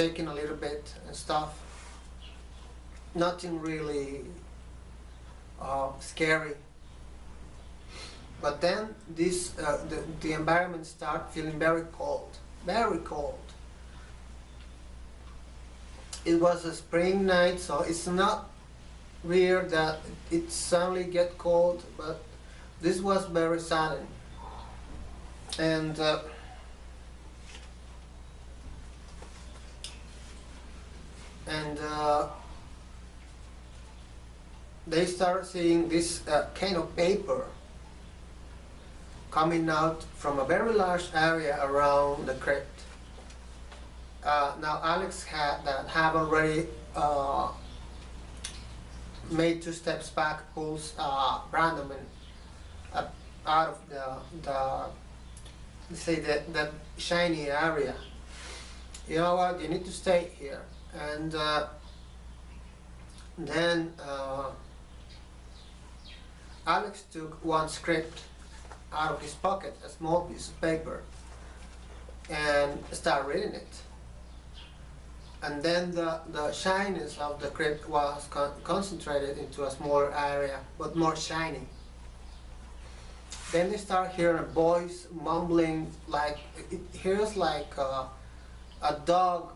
shaking a little bit and stuff. Nothing really scary. But then this the environment started feeling very cold, very cold. It was a spring night, so it's not weird that it suddenly get cold, but this was very sudden. And they start seeing this kind of paper coming out from a very large area around the crypt. Now Alex have already made 2 steps back, pulls Brandon out of the shiny area. You know what? You need to stay here. And then Alex took one script out of his pocket, a small piece of paper, and started reading it. And then the shyness of the crypt was concentrated into a smaller area, but more shiny. Then they start hearing a voice mumbling, like it hears like a dog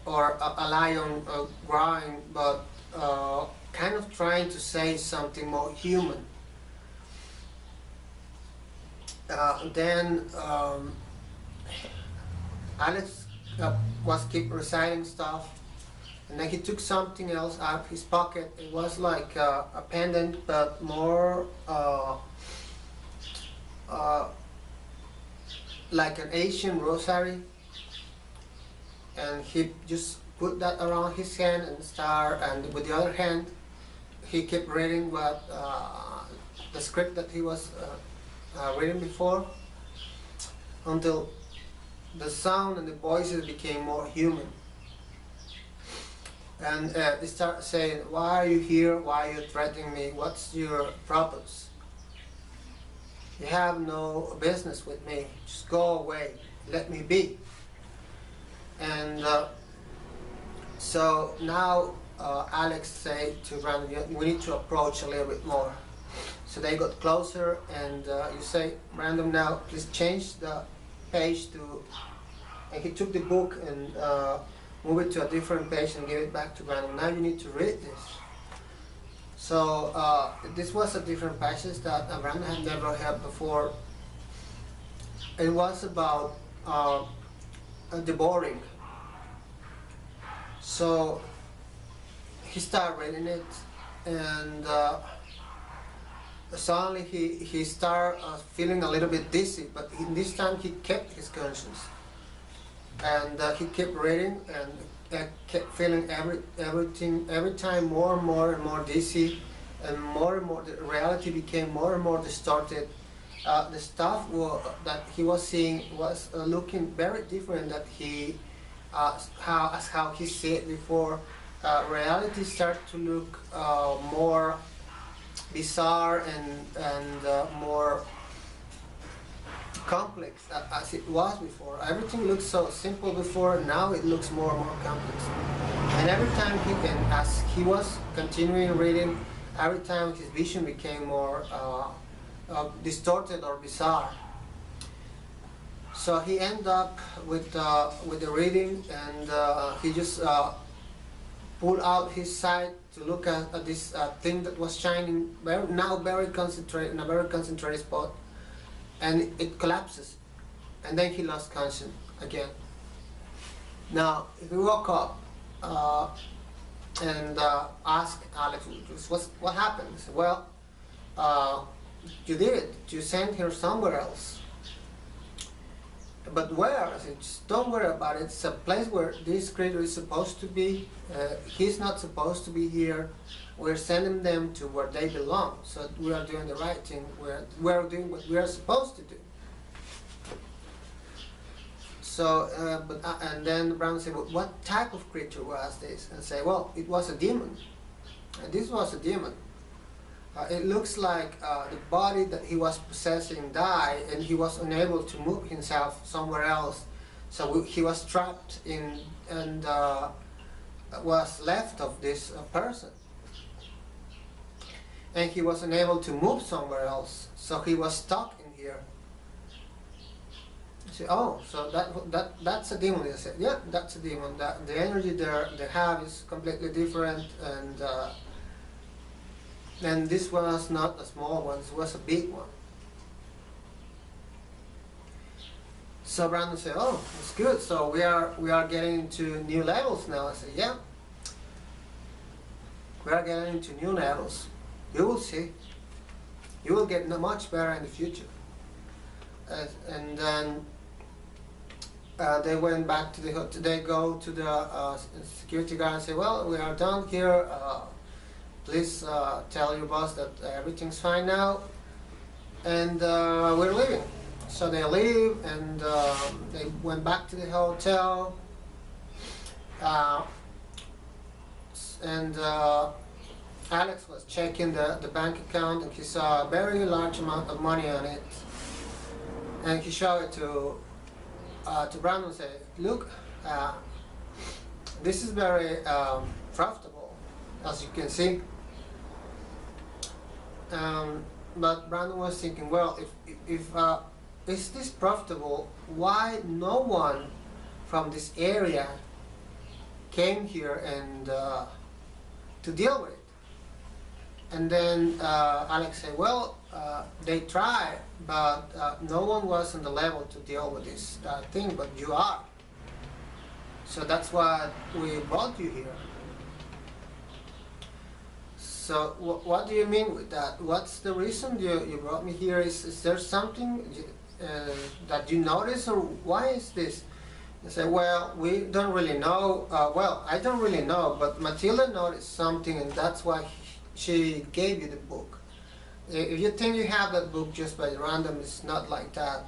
or a lion growling, but kind of trying to say something more human. Then Alex was keep reciting stuff, and then he took something else out of his pocket. It was like a pendant, but more like an Asian rosary, and he just put that around his hand and with the other hand he kept reading what the script that he was reading before, until the sound and the voices became more human. And they start saying, "Why are you here? Why are you threatening me? What's your purpose? You have no business with me. Just go away. Let me be." And so now Alex said to Brandon, "We need to approach a little bit more." So they got closer, and you say, "Brandon, now please change the page to," and he took the book and moved it to a different page and gave it back to Brandon. "Now you need to read this." So this was a different passage that Brandon had never heard before. It was about the boring. So he started reading it, and suddenly he started feeling a little bit dizzy, but this time he kept his conscience, and he kept reading and kept feeling everything every time more and more dizzy, and more, the reality became more and more distorted. The stuff that he was seeing was looking very different that how he saw it before. Reality started to look more bizarre and more complex as it was before. Everything looked so simple before, now it looks more and more complex. And every time as he was continuing reading, every time his vision became more distorted or bizarre. So he ended up with the reading, and he just pulled out his sight to look at this thing that was shining very concentrated in a very concentrated spot, and it collapses, and then he lost conscience again. Now he woke up and asked Alex, "What happened?" He said, "Well, you did it. You sent her somewhere else." "But where?" I said, "Just don't worry about it. It's a place where this creature is supposed to be. He's not supposed to be here. We're sending them to where they belong. So we are doing the right thing. We're doing what we are supposed to do." So, and then Brown said, "Well, what type of creature was this?" And say, "Well, it was a demon. And this was a demon. It looks like the body that he was possessing died, and he was unable to move himself somewhere else. So he was trapped in and was left of this person, and he wasn't able to move somewhere else, so he was stuck in here. I said, oh, so that's a demon. I said, yeah, that's a demon. That the energy they have is completely different, and this was not a small one, it was a big one. So Brandon said, oh, that's good. So we are getting into new levels now. I said, yeah, we are getting into new levels. You will see. You will get much better in the future. And then they went back to the hotel. They go to the security guard and say, well, we are done here. Please tell your boss that everything's fine now, and we're leaving. So they leave, and they went back to the hotel, and Alex was checking the bank account, and he saw a very large amount of money on it, and he showed it to Brandon and said, look, this is very profitable, as you can see. But Brandon was thinking, well, if is this profitable, why no one from this area came here and to deal with it? And then Alex said, well, they tried, but no one was on the level to deal with this thing, but you are. So that's why we brought you here. So what do you mean with that? What's the reason you brought me here? Is there something that you notice, or why is this? I say, well, we don't really know. Well, I don't really know, but Matilda noticed something, and that's why she gave you the book. If you think you have that book just by random, it's not like that.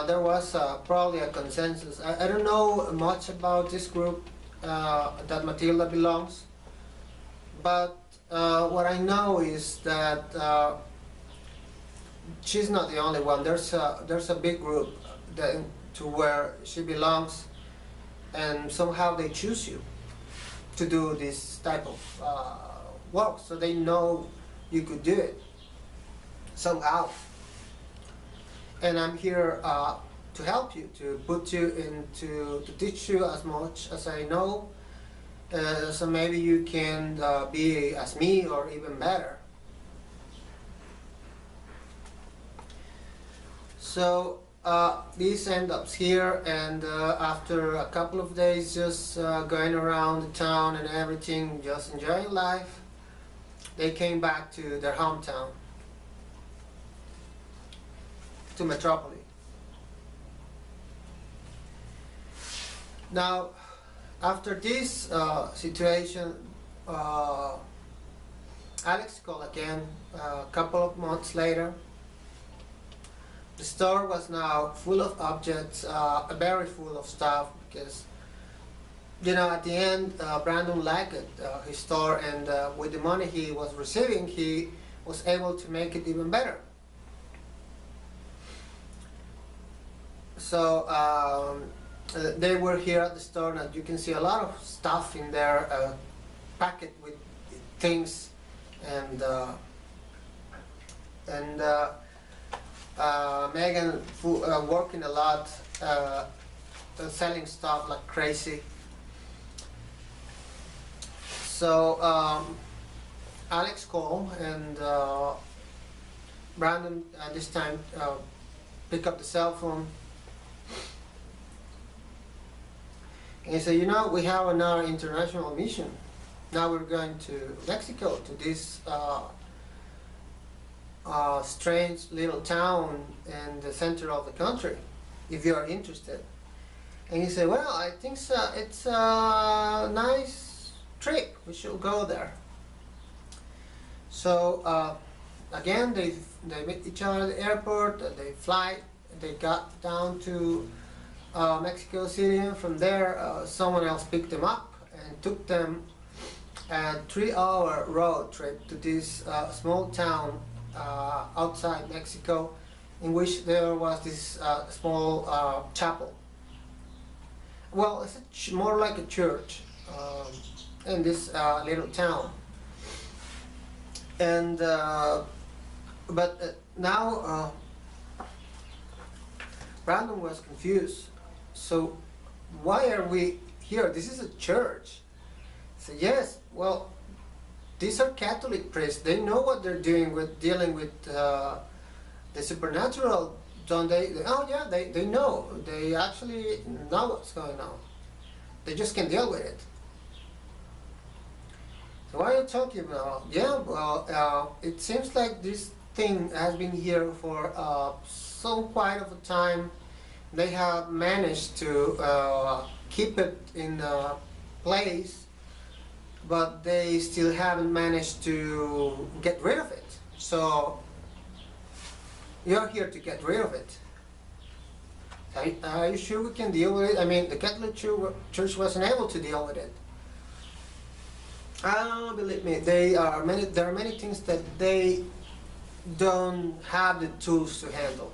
There was probably a consensus. I don't know much about this group that Matilda belongs, but what I know is that she's not the only one. There's a big group to where she belongs, and somehow they choose you to do this type of work, so they know you could do it somehow. And I'm here to help you, to put you into, to teach you as much as I know, so maybe you can be as me or even better. So this ends up here, and after a couple of days just going around the town and everything, just enjoying life, they came back to their hometown, to Metropolis. Now, after this situation, Alex called again a couple of months later. The store was now full of objects, very full of stuff, because, you know, at the end, Brandon liked his store, and with the money he was receiving, he was able to make it even better. So they were here at the store, and you can see a lot of stuff in there, packed with things, and Megan working a lot, selling stuff like crazy. So Alex called, and Brandon this time picked up the cell phone, and he said, you know, we have another international mission. Now we're going to Mexico, to this strange little town in the center of the country, if you are interested. And he said, well, I think so. It's a nice trip, we should go there. So again, they meet each other at the airport, they fly, they got down to Mexico City, and from there someone else picked them up and took them a 3-hour road trip to this small town outside Mexico, in which there was this small chapel. well, it's more like a church in this little town. And but now Brandon was confused. So why are we here? This is a church. So yes, well, these are Catholic priests. They know what they're doing with dealing with the supernatural, don't they? Oh yeah, they know. They actually know what's going on. They just can't deal with it. So what are you talking about? Yeah, well, it seems like this thing has been here for so quite of a time. They have managed to keep it in place, but they still haven't managed to get rid of it. So you're here to get rid of it. Are you sure we can deal with it? I mean, the Catholic Church wasn't able to deal with it. Believe me, there are many things that they don't have the tools to handle.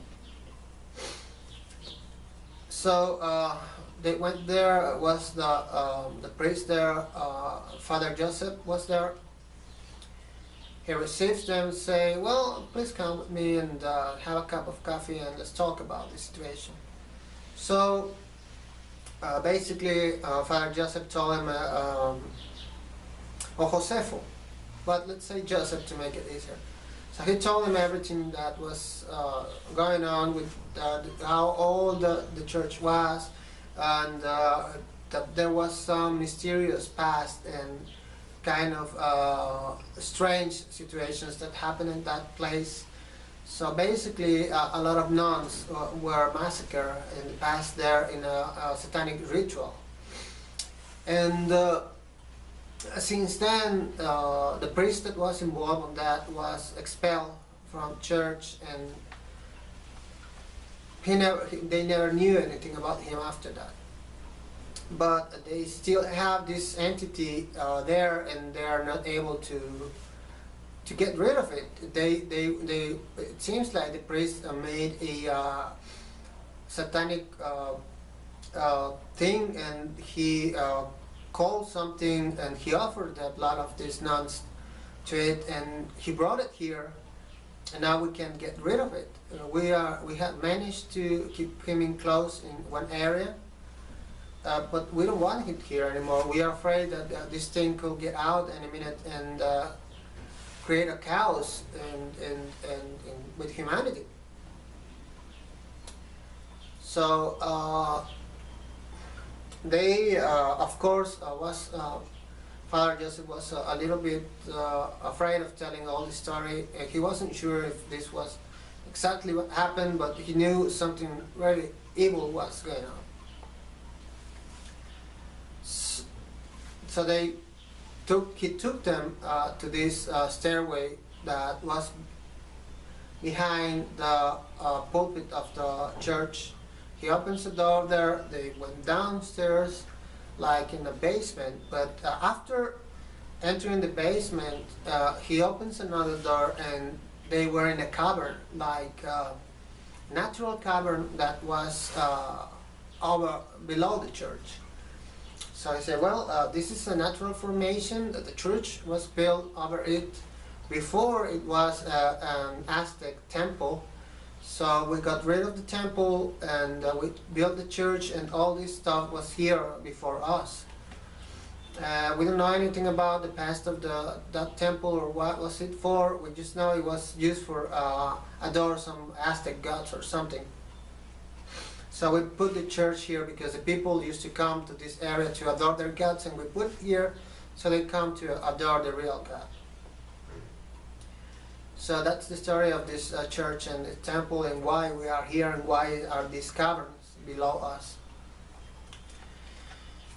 So they went there. Was the priest there? Father Joseph was there. He receives them and say, "Well, please come with me and have a cup of coffee and let's talk about the situation." So basically, Father Joseph told him, or Josefo, but let's say Joseph to make it easier. So he told him everything that was going on with how old the church was, and that there was some mysterious past and kind of strange situations that happened in that place. So basically, a lot of nuns were massacred in the past there in a satanic ritual. And since then, the priest that was involved in that was expelled from church, and they never knew anything about him after that. But they still have this entity there, and they are not able to get rid of it. It seems like the priest made a satanic thing, and he called something, and he offered the blood of these nuns to it, and he brought it here, and now we can get rid of it. We have managed to keep him enclosed in one area, but we don't want it here anymore. We are afraid that this thing could get out in a minute and create a chaos with humanity. So they, of course, Father Joseph was a little bit afraid of telling all the story. He wasn't sure if this was exactly what happened, but he knew something very evil was going on. So he took them to this stairway that was behind the pulpit of the church. He opens the door there. They went downstairs, like in the basement. But after entering the basement, he opens another door, and they were in a cavern, like a natural cavern that was below the church. So I said, well, this is a natural formation that the church was built over it. Before it was an Aztec temple. So we got rid of the temple, and we built the church, and all this stuff was here before us. We don't know anything about the past of that temple or what was it for. We just know it was used for adore some Aztec gods or something. So we put the church here because the people used to come to this area to adore their gods, and we put it here so they come to adore the real God. So that's the story of this church and the temple, and why we are here, and why are these caverns below us.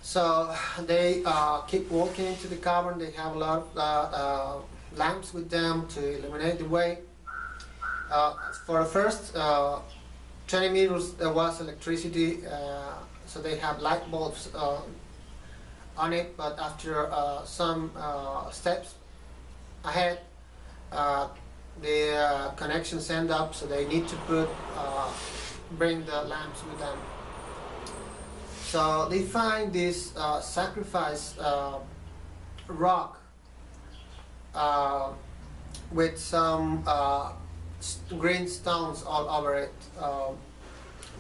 So they keep walking into the cavern. They have a lot of lamps with them to illuminate the way. For the first 20 meters there was electricity, so they have light bulbs on it, but after some steps ahead, the connections end up, so they need to bring the lamps with them. So they find this sacrifice rock uh, with some green stones all over it,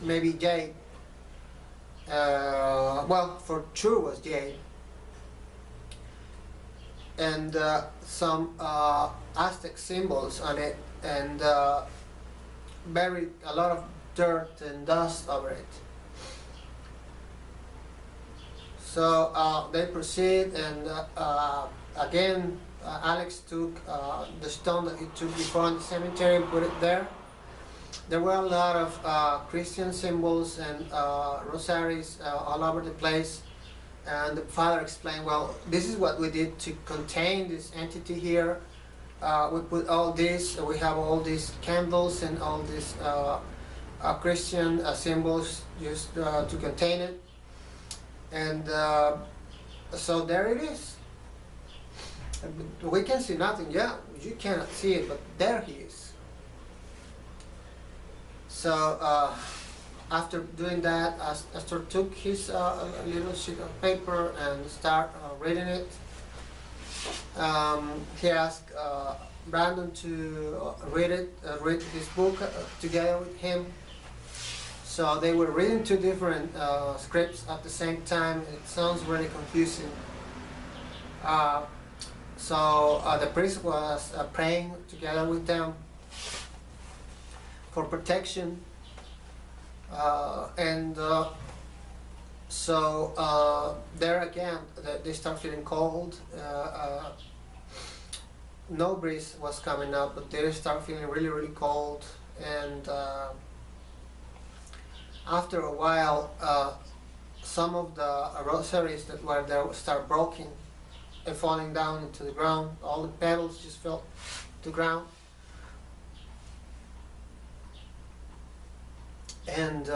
maybe jade. Well, for sure was jade, and some Aztec symbols on it, and buried a lot of dirt and dust over it. So they proceed, and again, Alex took the stone that he took before in the cemetery and put it there. There were a lot of Christian symbols and rosaries all over the place. And the father explained, well, this is what we did to contain this entity here. We put all this, we have all these candles and all these Christian symbols just to contain it. And so there it is. We can see nothing. Yeah, you cannot see it, but there he is. So after doing that, Astor took his little sheet of paper and started reading it. He asked Brandon to read his book together with him. So they were reading two different scripts at the same time. It sounds really confusing. So the priest was praying together with them for protection, and so there again they start feeling cold. No breeze was coming up, but they start feeling really, really cold, and after a while some of the rosaries that were there start breaking and falling down into the ground. All the petals just fell to the ground. And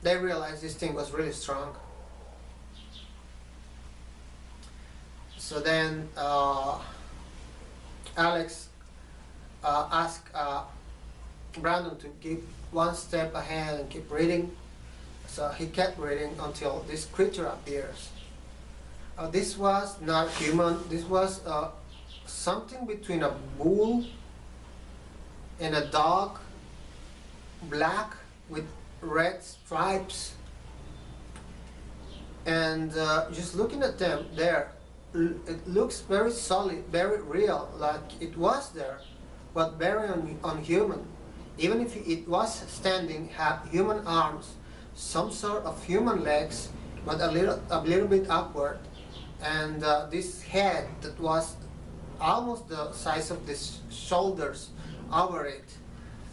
they realized this thing was really strong. So then Alex asked Brandon to keep one step ahead and keep reading. So he kept reading until this creature appears. This was not human. This was something between a bull and a dog, black with red stripes. And just looking at them there, it looks very solid, very real, like it was there, but very unhuman. Even if it was standing, had human arms, some sort of human legs, but a little bit upward. And this head that was almost the size of the shoulders over it,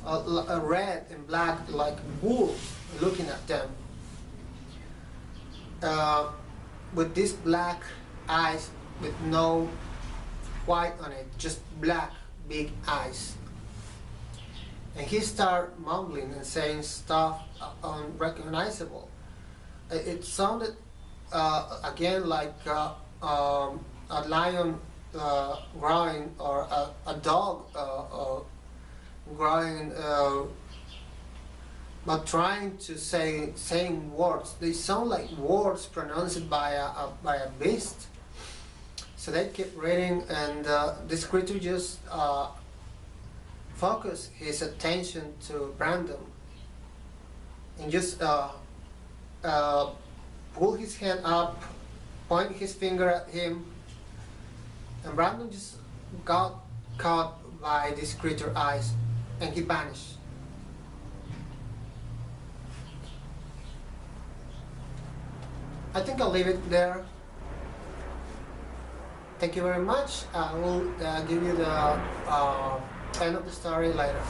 red and black like bull looking at them, with these black eyes with no white on it, just black big eyes. And he started mumbling and saying stuff unrecognizable. It sounded again like a lion growling, or a dog growling, but trying to saying words. They sound like words pronounced by a beast. So they kept reading, and this creature just focused his attention to Brandon and just pull his hand up, point his finger at him, and Brandon just got caught by this creature's eyes, and he vanished. I think I'll leave it there. Thank you very much. I will give you the end of the story later.